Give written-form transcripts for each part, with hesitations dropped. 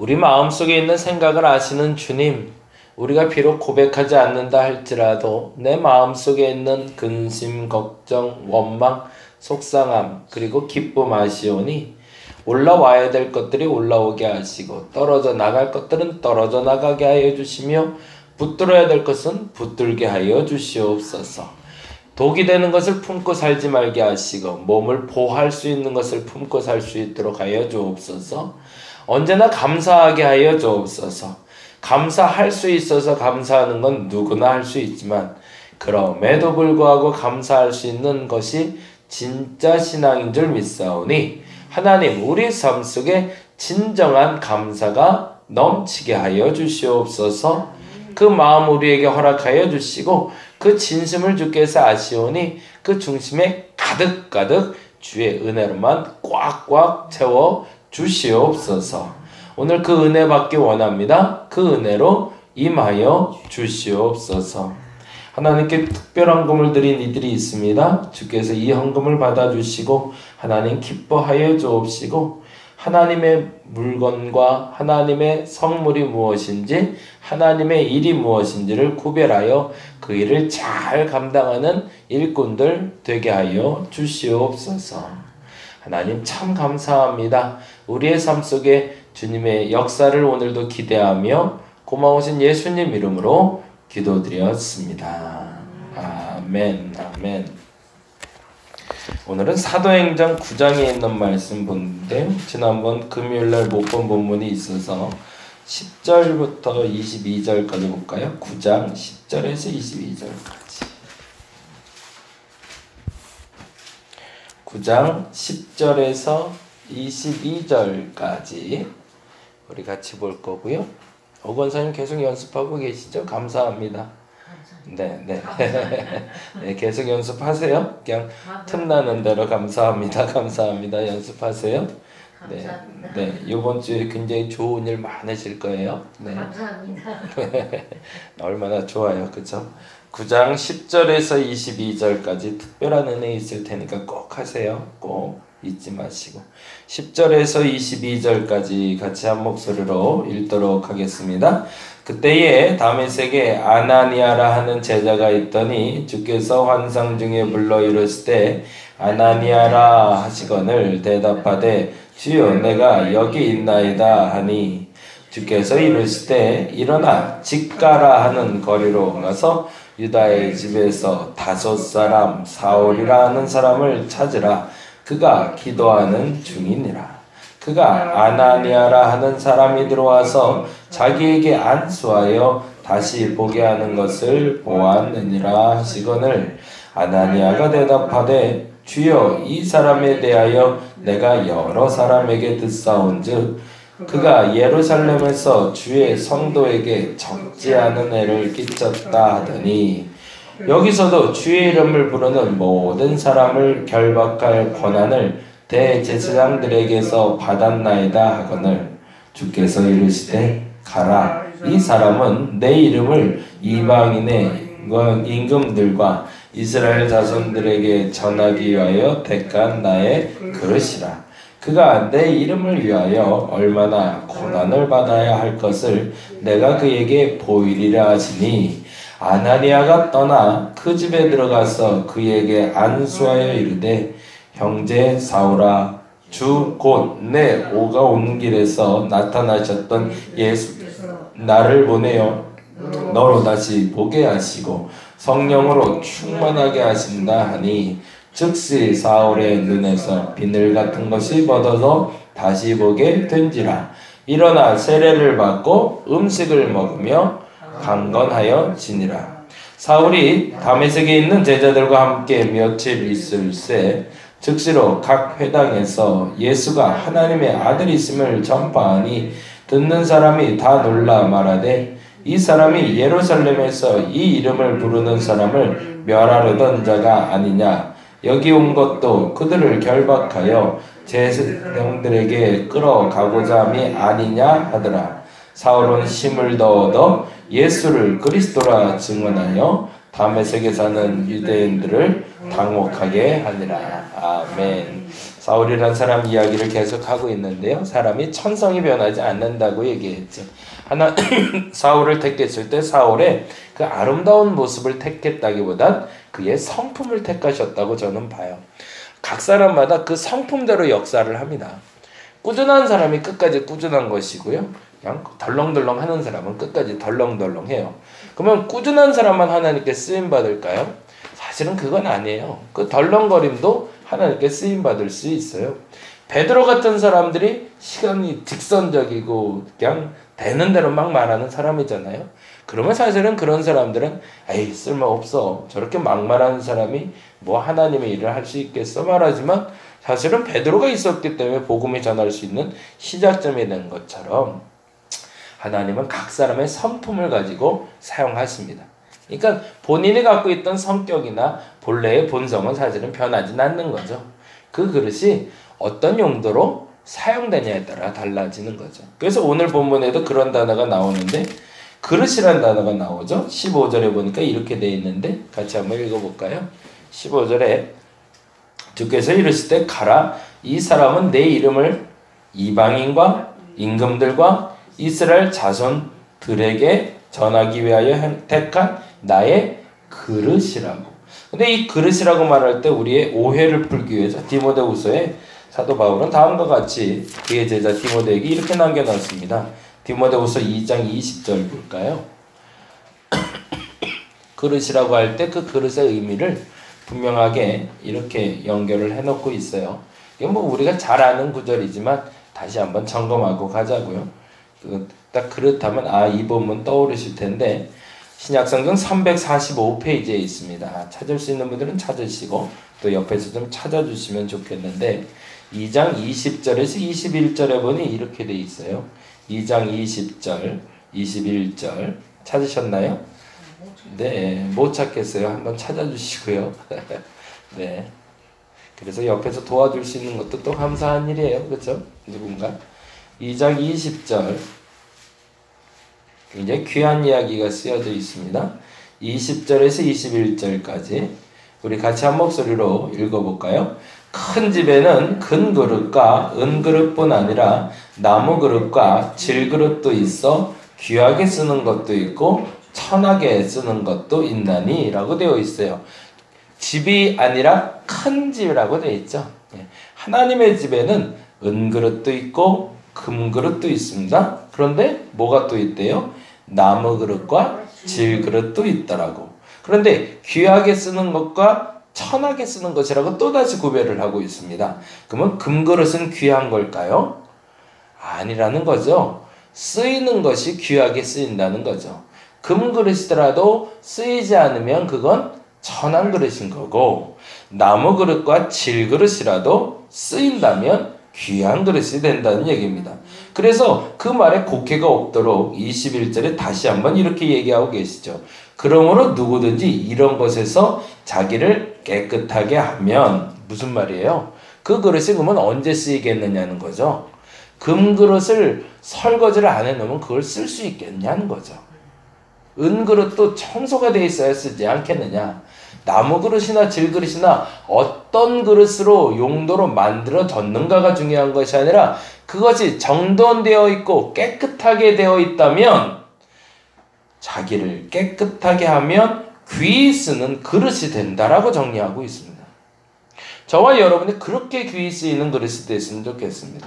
우리 마음속에 있는 생각을 아시는 주님, 우리가 비록 고백하지 않는다 할지라도 내 마음속에 있는 근심, 걱정, 원망, 속상함, 그리고 기쁨 아시오니 올라와야 될 것들이 올라오게 하시고 떨어져 나갈 것들은 떨어져 나가게 하여 주시며 붙들어야 될 것은 붙들게 하여 주시옵소서. 독이 되는 것을 품고 살지 말게 하시고 몸을 보호할 수 있는 것을 품고 살 수 있도록 하여 주옵소서. 언제나 감사하게 하여 주옵소서. 감사할 수 있어서 감사하는 건 누구나 할 수 있지만 그럼에도 불구하고 감사할 수 있는 것이 진짜 신앙인 줄 믿사오니 하나님 우리 삶 속에 진정한 감사가 넘치게 하여 주시옵소서. 그 마음 우리에게 허락하여 주시고 그 진심을 주께서 아시오니 그 중심에 가득가득 주의 은혜로만 꽉꽉 채워 주시옵소서. 오늘 그 은혜 받기 원합니다. 그 은혜로 임하여 주시옵소서. 하나님께 특별한 헌금을 드린 이들이 있습니다. 주께서 이 헌금을 받아주시고 하나님 기뻐하여 주옵시고 하나님의 물건과 하나님의 성물이 무엇인지 하나님의 일이 무엇인지를 구별하여 그 일을 잘 감당하는 일꾼들 되게 하여 주시옵소서. 하나님 참 감사합니다. 우리의 삶 속에 주님의 역사를 오늘도 기대하며 고마우신 예수님 이름으로 기도드렸습니다. 아멘, 아멘. 오늘은 사도행전 9장에 있는 말씀 보는데요. 지난번 금요일날 못 본 본문이 있어서 10절부터 22절까지 볼까요? 9장 10절에서 22절까지. 9장 10절에서 22절까지 우리 같이 볼 거고요. 오건사님 계속 연습하고 계시죠? 감사합니다. 네. 네, 계속 연습하세요. 그냥 틈나는 대로 감사합니다. 감사합니다. 연습하세요. 네, 이번 주에 굉장히 좋은 일 많으실 거예요. 네. 감사합니다. 얼마나 좋아요. 그죠? 9장 10절에서 22절까지 특별한 은혜 있을 테니까 꼭 하세요. 꼭 잊지 마시고 10절에서 22절까지 같이 한 목소리로 읽도록 하겠습니다. 그때에 다메섹에 아나니아라 하는 제자가 있더니 주께서 환상 중에 불러 이르시되 아나니아라 하시거늘 대답하되 주여 내가 여기 있나이다 하니 주께서 이르시되 일어나 직가라 하는 거리로 가서 유다의 집에서 5 사람 사울이라 하는 사람을 찾으라. 그가 기도하는 중이니라. 그가 아나니아라 하는 사람이 들어와서 자기에게 안수하여 다시 보게 하는 것을 보았느니라 하시거늘 아나니아가 대답하되 주여 이 사람에 대하여 내가 여러 사람에게 듣사온즉 그가 예루살렘에서 주의 성도에게 적지 않은 애를 끼쳤다 하더니 여기서도 주의 이름을 부르는 모든 사람을 결박할 권한을 대제사장들에게서 받았나이다 하거늘 주께서 이르시되 가라 이 사람은 내 이름을 이방인의 임금들과 이스라엘 자손들에게 전하기 위하여 택한 나의 그릇이라. 그가 내 이름을 위하여 얼마나 고난을 받아야 할 것을 내가 그에게 보이리라 하시니 아나니아가 떠나 그 집에 들어가서 그에게 안수하여 이르되 형제 사울아 주 곧 내 오가 오는 길에서 나타나셨던 예수 나를 보내어 너로 다시 보게 하시고 성령으로 충만하게 하신다 하니 즉시 사울의 눈에서 비늘 같은 것이 벗어서 다시 보게 된지라. 일어나 세례를 받고 음식을 먹으며 강건하여 지니라. 사울이 다메섹에 있는 제자들과 함께 며칠 있을새 즉시로 각 회당에서 예수가 하나님의 아들이심을 전파하니 듣는 사람이 다 놀라 말하되 이 사람이 예루살렘에서 이 이름을 부르는 사람을 멸하려던 자가 아니냐. 여기 온 것도 그들을 결박하여 제사장들에게 끌어가고자 함이 아니냐 하더라. 사울은 힘을 더 얻어 예수를 그리스도라 증언하여 다메섹에 사는 유대인들을 당혹하게 하니라. 아멘. 사울이란 사람 이야기를 계속하고 있는데요. 사람이 천성이 변하지 않는다고 얘기했죠. 사울을 택했을 때 사울의 그 아름다운 모습을 택했다기보단 그의 성품을 택하셨다고 저는 봐요. 각 사람마다 그 성품대로 역사를 합니다. 꾸준한 사람이 끝까지 꾸준한 것이고요. 그냥 덜렁덜렁 하는 사람은 끝까지 덜렁덜렁 해요. 그러면 꾸준한 사람만 하나님께 쓰임 받을까요? 사실은 그건 아니에요. 그 덜렁거림도 하나님께 쓰임 받을 수 있어요. 베드로 같은 사람들이 시간이 직선적이고 그냥 되는 대로 막 말하는 사람이잖아요. 그러면 사실은 그런 사람들은 에이 쓸모없어. 저렇게 막 말하는 사람이 뭐 하나님의 일을 할 수 있겠어 말하지만 사실은 베드로가 있었기 때문에 복음이 전할 수 있는 시작점이 된 것처럼 하나님은 각 사람의 성품을 가지고 사용하십니다. 그러니까 본인이 갖고 있던 성격이나 본래의 본성은 사실은 변하지 않는 거죠. 그 그릇이 어떤 용도로 사용되냐에 따라 달라지는 거죠. 그래서 오늘 본문에도 그런 단어가 나오는데 그릇이란 단어가 나오죠. 15절에 보니까 이렇게 되어 있는데 같이 한번 읽어볼까요? 15절에 주께서 이르실 때 가라 이 사람은 내 이름을 이방인과 임금들과 이스라엘 자손들에게 전하기 위하여 택한 나의 그릇이라고. 근데 이 그릇이라고 말할 때 우리의 오해를 풀기 위해서 디모데후서에 사도 바울은 다음과 같이 그의 제자 디모데에게 이렇게 남겨놨습니다. 디모데후서 2장 20절 볼까요? 그릇이라고 할 때 그 그릇의 의미를 분명하게 이렇게 연결을 해놓고 있어요. 이건 뭐 우리가 잘 아는 구절이지만 다시 한번 점검하고 가자고요. 딱 그렇다면 이 본문 떠오르실 텐데 신약성경 345페이지에 있습니다. 찾을 수 있는 분들은 찾으시고 또 옆에서 좀 찾아주시면 좋겠는데 2장 20절에서 21절에 보니 이렇게 돼 있어요. 2장 20절, 21절 찾으셨나요? 네, 못 찾겠어요. 한번 찾아주시고요. 네. 그래서 옆에서 도와줄 수 있는 것도 또 감사한 일이에요. 그렇죠? 누군가. 2장 20절 굉장히 귀한 이야기가 쓰여져 있습니다. 20절에서 21절까지 우리 같이 한 목소리로 읽어볼까요? 큰 집에는 큰 그릇과 은그릇뿐 아니라 나무 그릇과 질그릇도 있어 귀하게 쓰는 것도 있고 천하게 쓰는 것도 있나니 라고 되어 있어요. 집이 아니라 큰 집이라고 되어 있죠. 하나님의 집에는 은그릇도 있고 금그릇도 있습니다. 그런데 뭐가 또 있대요? 나무 그릇과 질그릇도 있더라고. 그런데 귀하게 쓰는 것과 천하게 쓰는 것이라고 또다시 구별을 하고 있습니다. 그러면 금그릇은 귀한 걸까요? 아니라는 거죠. 쓰이는 것이 귀하게 쓰인다는 거죠. 금그릇이더라도 쓰이지 않으면 그건 천한 그릇인 거고 나무 그릇과 질그릇이라도 쓰인다면 귀한 그릇이 된다는 얘기입니다. 그래서 그 말에 곡해가 없도록 21절에 다시 한번 이렇게 얘기하고 계시죠. 그러므로 누구든지 이런 것에서 자기를 깨끗하게 하면 무슨 말이에요? 그 그릇이 그러면 언제 쓰이겠느냐는 거죠. 금그릇을 설거지를 안 해놓으면 그걸 쓸 수 있겠냐는 거죠. 은그릇도 청소가 돼 있어야 쓰지 않겠느냐. 나무 그릇이나 질그릇이나 어떤 그릇으로 용도로 만들어졌는가가 중요한 것이 아니라 그것이 정돈되어 있고 깨끗하게 되어 있다면 자기를 깨끗하게 하면 귀히 쓰는 그릇이 된다라고 정리하고 있습니다. 저와 여러분이 그렇게 귀히 쓰이는 그릇이 됐으면 좋겠습니다.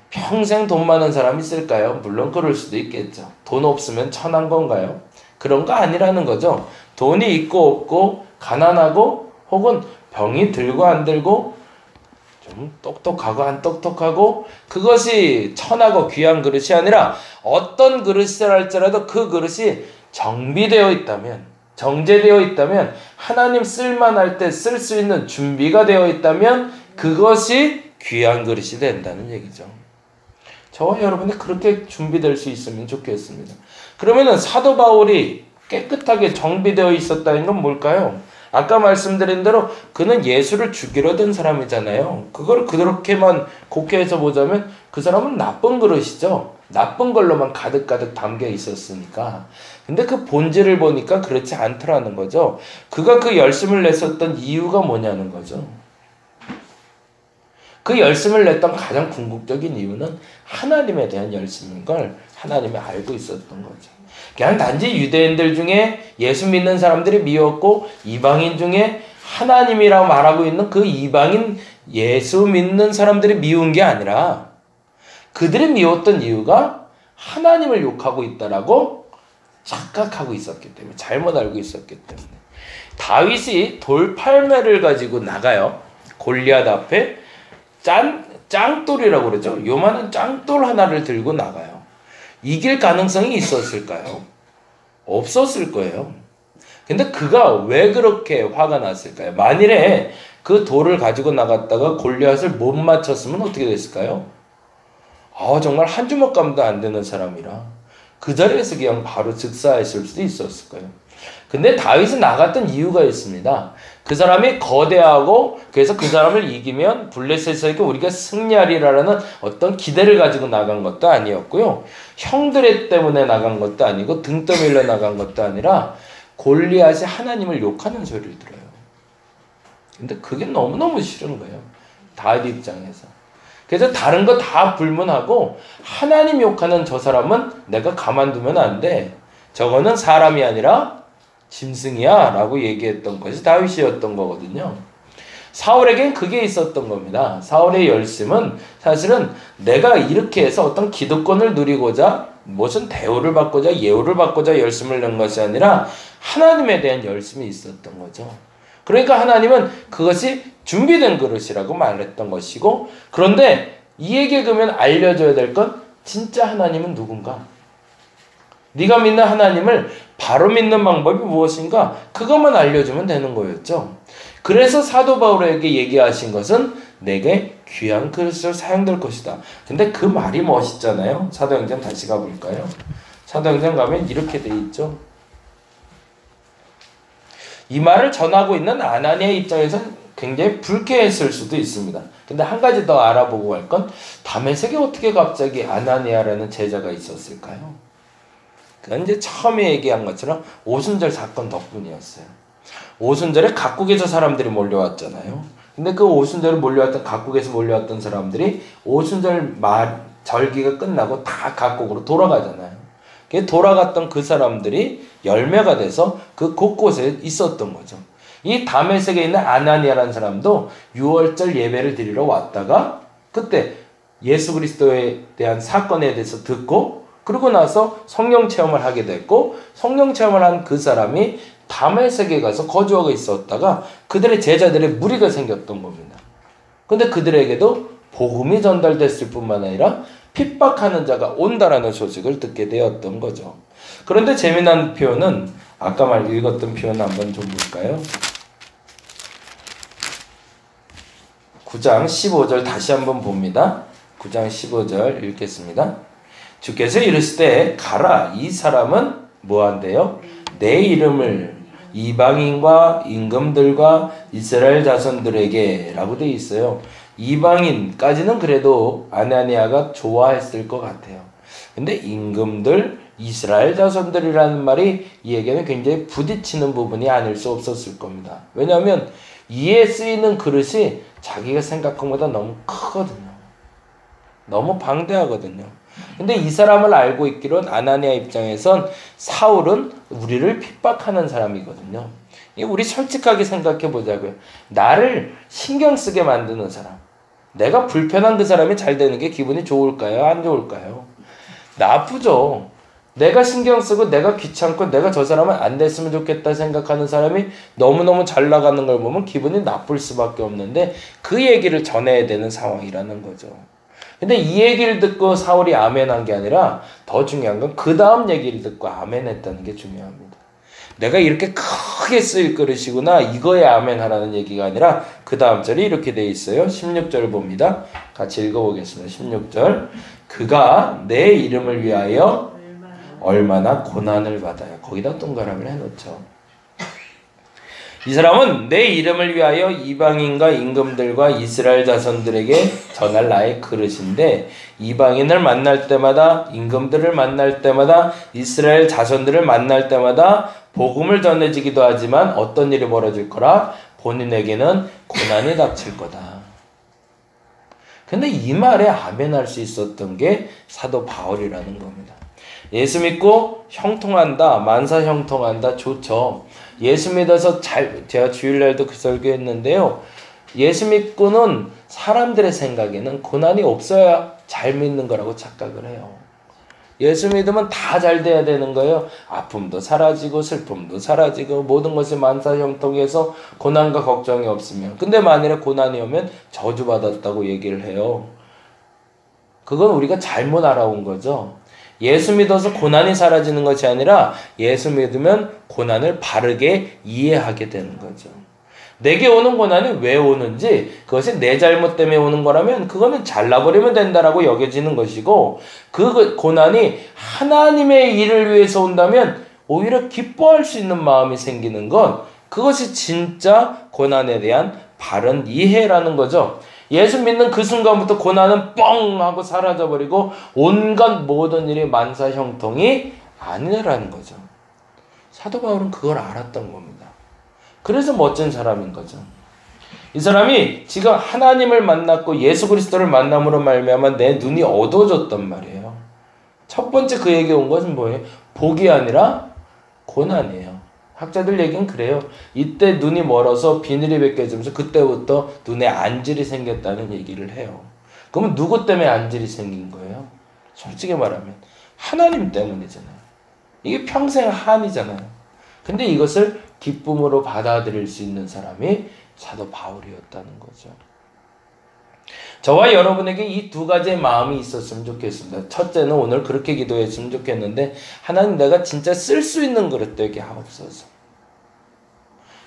평생 돈 많은 사람이 있을까요? 물론 그럴 수도 있겠죠. 돈 없으면 천한 건가요? 그런 거 아니라는 거죠. 돈이 있고 없고 가난하고 혹은 병이 들고 안 들고 좀 똑똑하고 안 똑똑하고 그것이 천하고 귀한 그릇이 아니라 어떤 그릇을 할지라도 그 그릇이 정비되어 있다면 정제되어 있다면 하나님 쓸만할 때 쓸 수 있는 준비가 되어 있다면 그것이 귀한 그릇이 된다는 얘기죠. 저와 여러분이 그렇게 준비될 수 있으면 좋겠습니다. 그러면은 사도 바울이 깨끗하게 정비되어 있었다는 건 뭘까요? 아까 말씀드린 대로 그는 예수를 죽이려 든 사람이잖아요. 그걸 그렇게만 곡해해서 보자면 그 사람은 나쁜 그릇이죠. 나쁜 걸로만 가득가득 담겨 있었으니까. 근데 그 본질을 보니까 그렇지 않더라는 거죠. 그가 그 열심을 냈었던 이유가 뭐냐는 거죠. 그 열심을 냈던 가장 궁극적인 이유는 하나님에 대한 열심인 걸 하나님이 알고 있었던 거죠. 그냥 단지 유대인들 중에 예수 믿는 사람들이 미웠고 이방인 중에 하나님이라고 말하고 있는 그 이방인 예수 믿는 사람들이 미운 게 아니라 그들이 미웠던 이유가 하나님을 욕하고 있다라고 착각하고 있었기 때문에, 잘못 알고 있었기 때문에. 다윗이 돌팔매를 가지고 나가요. 골리앗 앞에 짱돌이라고 그러죠. 요만한 짱돌 하나를 들고 나가요. 이길 가능성이 있었을까요? 없었을 거예요. 근데 그가 왜 그렇게 화가 났을까요? 만일에 그 돌을 가지고 나갔다가 골리앗을 못 맞췄으면 어떻게 됐을까요? 정말 한 주먹감도 안 되는 사람이라 그 자리에서 그냥 바로 즉사했을 수도 있었을 거예요. 근데 다윗이 나갔던 이유가 있습니다. 그 사람이 거대하고 그래서 그 사람을 이기면 블레셋에게 우리가 승리하리라는 어떤 기대를 가지고 나간 것도 아니었고요. 형들 때문에 나간 것도 아니고 등 떠밀려 나간 것도 아니라 골리앗이 하나님을 욕하는 소리를 들어요. 근데 그게 너무너무 싫은 거예요. 다윗 입장에서. 그래서 다른 거 다 불문하고 하나님 욕하는 저 사람은 내가 가만두면 안 돼. 저거는 사람이 아니라 짐승이야 라고 얘기했던 것이 다윗이었던 거거든요. 사울에겐 그게 있었던 겁니다. 사울의 열심은 사실은 내가 이렇게 해서 어떤 기득권을 누리고자 무슨 대우를 받고자 예우를 받고자 열심을 낸 것이 아니라 하나님에 대한 열심이 있었던 거죠. 그러니까 하나님은 그것이 준비된 그릇이라고 말했던 것이고, 그런데 이에게 그러면 알려줘야 될 건 진짜 하나님은 누군가? 네가 믿는 하나님을 바로 믿는 방법이 무엇인가? 그것만 알려주면 되는 거였죠. 그래서 사도 바울에게 얘기하신 것은 내게 귀한 그릇으로 사용될 것이다. 근데 그 말이 멋있잖아요. 사도행전 다시 가볼까요? 사도행전 가면 이렇게 돼 있죠. 이 말을 전하고 있는 아나니아 입장에서는 굉장히 불쾌했을 수도 있습니다. 근데 한 가지 더 알아보고 갈 건 다메섹에 어떻게 갑자기 아나니아라는 제자가 있었을까요? 그건 이제 처음에 얘기한 것처럼 오순절 사건 덕분이었어요. 오순절에 각국에서 사람들이 몰려왔잖아요. 근데 그 오순절에 몰려왔던 각국에서 몰려왔던 사람들이 오순절 절기가 끝나고 다 각국으로 돌아가잖아요. 돌아갔던 그 사람들이 열매가 돼서 그 곳곳에 있었던 거죠. 이 다메섹에 있는 아나니아라는 사람도 6월절 예배를 드리러 왔다가 그때 예수 그리스도에 대한 사건에 대해서 듣고 그러고 나서 성령 체험을 하게 됐고, 성령 체험을 한 그 사람이 다메섹에 가서 거주하고 있었다가 그들의 제자들의 무리가 생겼던 겁니다. 근데 그들에게도 복음이 전달됐을 뿐만 아니라 핍박하는 자가 온다라는 소식을 듣게 되었던 거죠. 그런데 재미난 표현은 아까 읽었던 표현 한번 좀 볼까요? 9장 15절 다시 한번 봅니다. 9장 15절 읽겠습니다. 주께서 이르시되 가라, 이 사람은 뭐한대요? 내 이름을 이방인과 임금들과 이스라엘 자손들에게 라고 되어 있어요. 이방인까지는 그래도 아나니아가 좋아했을 것 같아요. 근데 임금들, 이스라엘 자손들이라는 말이 이에게는 굉장히 부딪히는 부분이 아닐 수 없었을 겁니다. 왜냐하면 이에 쓰이는 그릇이 자기가 생각한 것보다 너무 크거든요. 너무 방대하거든요. 근데 이 사람을 알고 있기로는 아나니아 입장에선 사울은 우리를 핍박하는 사람이거든요. 우리 솔직하게 생각해 보자고요. 나를 신경 쓰게 만드는 사람. 내가 불편한 그 사람이 잘 되는 게 기분이 좋을까요? 안 좋을까요? 나쁘죠. 내가 신경 쓰고 내가 귀찮고 내가 저 사람은 안 됐으면 좋겠다 생각하는 사람이 너무너무 잘 나가는 걸 보면 기분이 나쁠 수밖에 없는데 그 얘기를 전해야 되는 상황이라는 거죠. 근데 이 얘기를 듣고 사울이 아멘한 게 아니라 더 중요한 건 그 다음 얘기를 듣고 아멘했다는 게 중요합니다. 내가 이렇게 크게 쓰일 그릇이구나, 이거에 아멘하라는 얘기가 아니라 그 다음 절이 이렇게 돼 있어요. 16절 봅니다. 같이 읽어보겠습니다. 16절. 그가 내 이름을 위하여 얼마나 고난을 받아요. 거기다 동그라미를 해놓죠. 이 사람은 내 이름을 위하여 이방인과 임금들과 이스라엘 자손들에게 전할 나의 그릇인데, 이방인을 만날 때마다, 임금들을 만날 때마다, 이스라엘 자손들을 만날 때마다 복음을 전해지기도 하지만 어떤 일이 벌어질 거라? 본인에게는 고난이 닥칠 거다. 근데 이 말에 아멘할 수 있었던 게 사도 바울이라는 겁니다. 예수 믿고 형통한다, 만사 형통한다, 좋죠. 예수 믿어서 제가 주일날도 그 설교했는데요. 예수 믿고는 사람들의 생각에는 고난이 없어야 잘 믿는 거라고 착각을 해요. 예수 믿으면 다 잘 돼야 되는 거예요. 아픔도 사라지고 슬픔도 사라지고 모든 것이 만사형통해서 고난과 걱정이 없으면. 근데 만일에 고난이 오면 저주받았다고 얘기를 해요. 그건 우리가 잘못 알아온 거죠. 예수 믿어서 고난이 사라지는 것이 아니라 예수 믿으면 고난을 바르게 이해하게 되는 거죠. 내게 오는 고난이 왜 오는지, 그것이 내 잘못 때문에 오는 거라면 그거는 잘라버리면 된다라고 여겨지는 것이고, 그 고난이 하나님의 일을 위해서 온다면 오히려 기뻐할 수 있는 마음이 생기는 건, 그것이 진짜 고난에 대한 바른 이해라는 거죠. 예수 믿는 그 순간부터 고난은 뻥 하고 사라져버리고 온갖 모든 일이 만사형통이 아니라는 거죠. 사도 바울은 그걸 알았던 겁니다. 그래서 멋진 사람인 거죠. 이 사람이 지금 하나님을 만났고 예수 그리스도를 만남으로 말미암아 내 눈이 어두워졌단 말이에요. 첫 번째 그에게 온 것은 뭐예요? 복이 아니라 고난이에요. 학자들 얘기는 그래요. 이때 눈이 멀어서 비늘이 벗겨지면서 그때부터 눈에 안질이 생겼다는 얘기를 해요. 그러면 누구 때문에 안질이 생긴 거예요? 솔직히 말하면 하나님 때문이잖아요. 이게 평생 한이잖아요. 근데 이것을 기쁨으로 받아들일 수 있는 사람이 사도 바울이었다는 거죠. 저와 여러분에게 이 두 가지의 마음이 있었으면 좋겠습니다. 첫째는 오늘 그렇게 기도했으면 좋겠는데, 하나님 내가 진짜 쓸 수 있는 그릇 되게 하옵소서.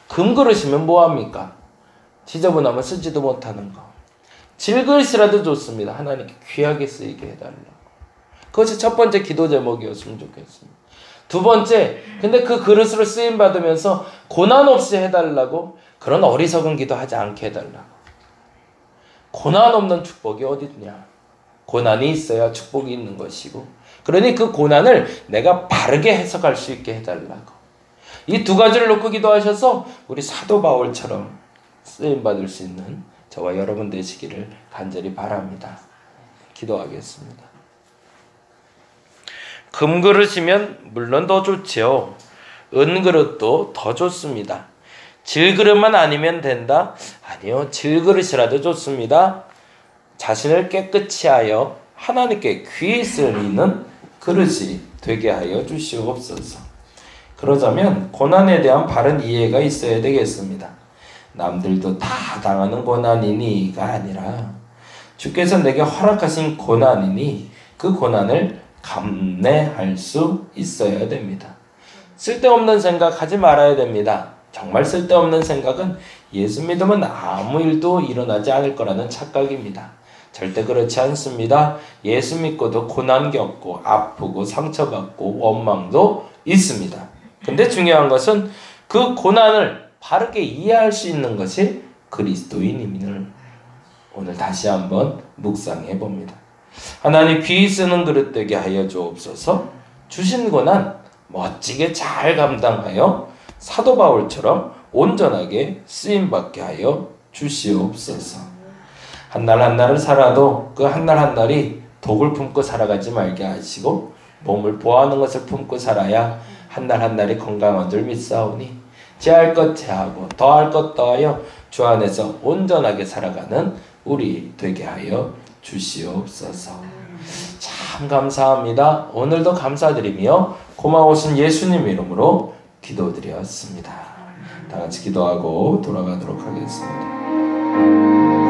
금그릇이면 뭐합니까? 지저분하면 쓰지도 못하는 거. 질그릇이라도 좋습니다. 하나님께 귀하게 쓰이게 해달라고. 그것이 첫 번째 기도 제목이었으면 좋겠습니다. 두 번째, 근데 그 그릇으로 쓰임 받으면서 고난 없이 해달라고, 그런 어리석은 기도하지 않게 해달라고. 고난 없는 축복이 어디 있냐? 고난이 있어야 축복이 있는 것이고, 그러니 그 고난을 내가 바르게 해석할 수 있게 해달라고. 이 두 가지를 놓고 기도하셔서 우리 사도 바울처럼 쓰임 받을 수 있는 저와 여러분 되시기를 간절히 바랍니다. 기도하겠습니다. 금그릇이면 물론 더 좋지요. 은그릇도 더 좋습니다. 질그릇만 아니면 된다? 아니요, 질그릇이라도 좋습니다. 자신을 깨끗이 하여 하나님께 귀히 쓰이는 그릇이 되게 하여 주시옵소서. 그러자면 고난에 대한 바른 이해가 있어야 되겠습니다. 남들도 다 당하는 고난이니가 아니라 주께서 내게 허락하신 고난이니 그 고난을 감내할 수 있어야 됩니다. 쓸데없는 생각하지 말아야 됩니다. 정말 쓸데없는 생각은 예수 믿으면 아무 일도 일어나지 않을 거라는 착각입니다. 절대 그렇지 않습니다. 예수 믿고도 고난 겪고 아프고 상처받고 원망도 있습니다. 근데 중요한 것은 그 고난을 바르게 이해할 수 있는 것이 그리스도인임을 오늘 다시 한번 묵상해 봅니다. 하나님 귀히 쓰는 그릇 되게 하여 주옵소서. 주신 고난 멋지게 잘 감당하여 사도 바울처럼 온전하게 쓰임받게 하여 주시옵소서. 한 날 한 날을 살아도 그 한 날 한 날이 독을 품고 살아가지 말게 하시고 몸을 보호하는 것을 품고 살아야 한 날 한 날이 건강한 줄 믿사오니 제할 것 제하고 더할 것 더하여 주 안에서 온전하게 살아가는 우리 되게 하여 주시옵소서. 참 감사합니다. 오늘도 감사드리며 고마우신 예수님 이름으로 기도드렸습니다. 다 같이 기도하고 돌아가도록 하겠습니다.